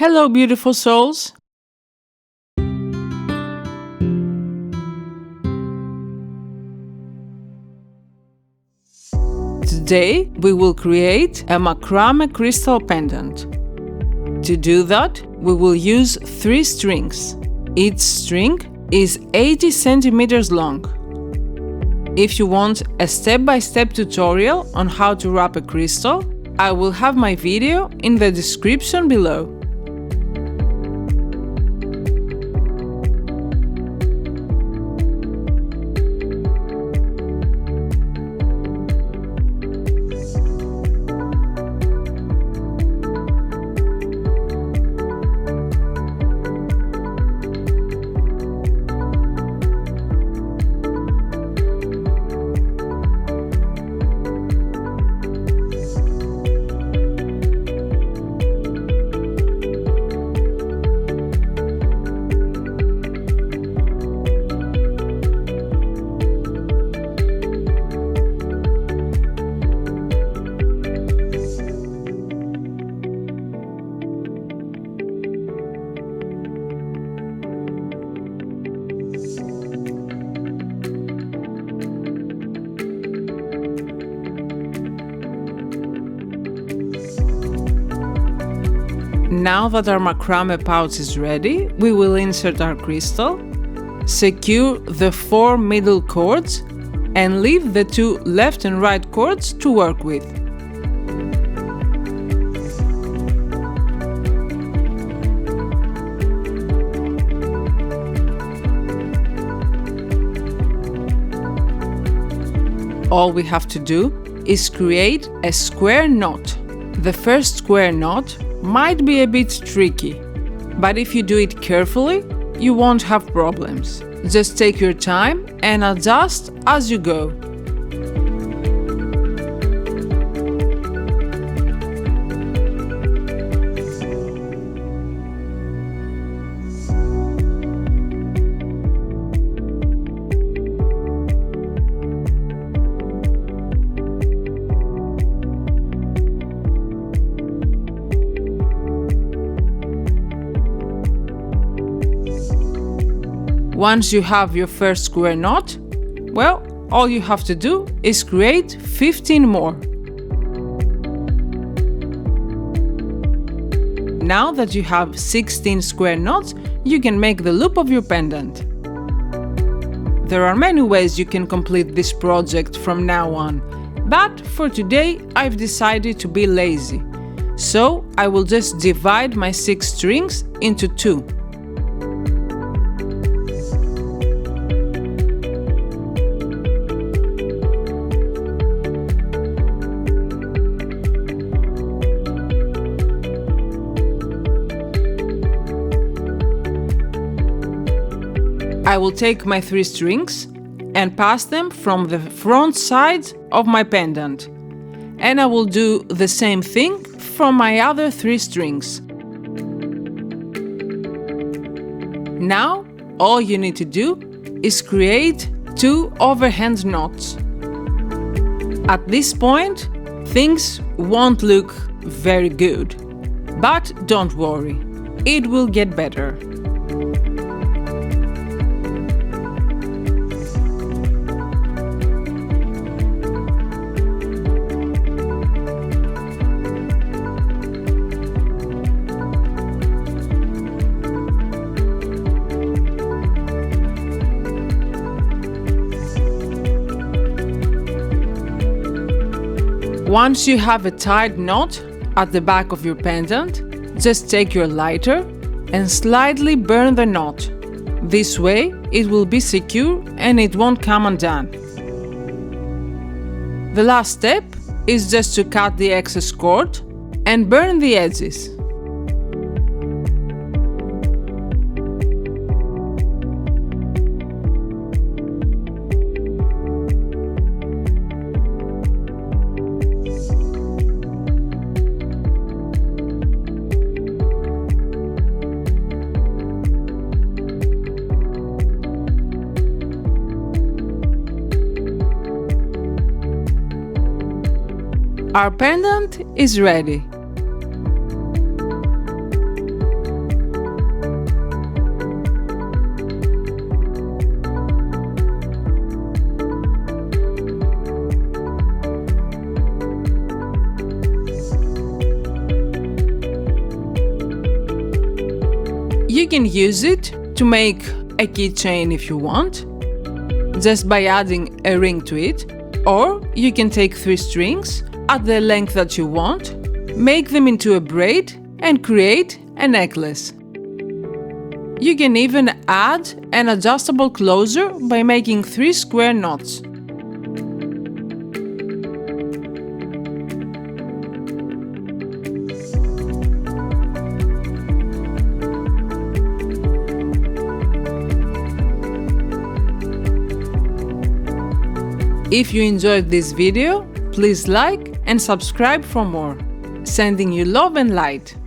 Hello, beautiful souls! Today, we will create a macrame crystal pendant. To do that, we will use 3 strings. Each string is 80 centimeters long. If you want a step-by-step tutorial on how to wrap a crystal, I will have my video in the description below. Now that our macrame pouch is ready, we will insert our crystal, secure the 4 middle cords, and leave the 2 left and right cords to work with. All we have to do is create a square knot. The first square knot might be a bit tricky, but if you do it carefully, you won't have problems. Just take your time and adjust as you go. Once you have your first square knot, well, all you have to do is create 15 more. Now that you have 16 square knots, you can make the loop of your pendant. There are many ways you can complete this project from now on, but for today I've decided to be lazy. So I will just divide my 6 strings into 2. I will take my 3 strings and pass them from the front side of my pendant. And I will do the same thing from my other 3 strings. Now, all you need to do is create 2 overhand knots. At this point, things won't look very good. But don't worry, it will get better. Once you have a tied knot at the back of your pendant, just take your lighter and slightly burn the knot. This way it will be secure and it won't come undone. The last step is just to cut the excess cord and burn the edges. Our pendant is ready. You can use it to make a keychain if you want, just by adding a ring to it, or you can take 3 strings at the length that you want, make them into a braid and create a necklace. You can even add an adjustable closure by making 3 square knots. If you enjoyed this video, please like and subscribe for more. Sending you love and light.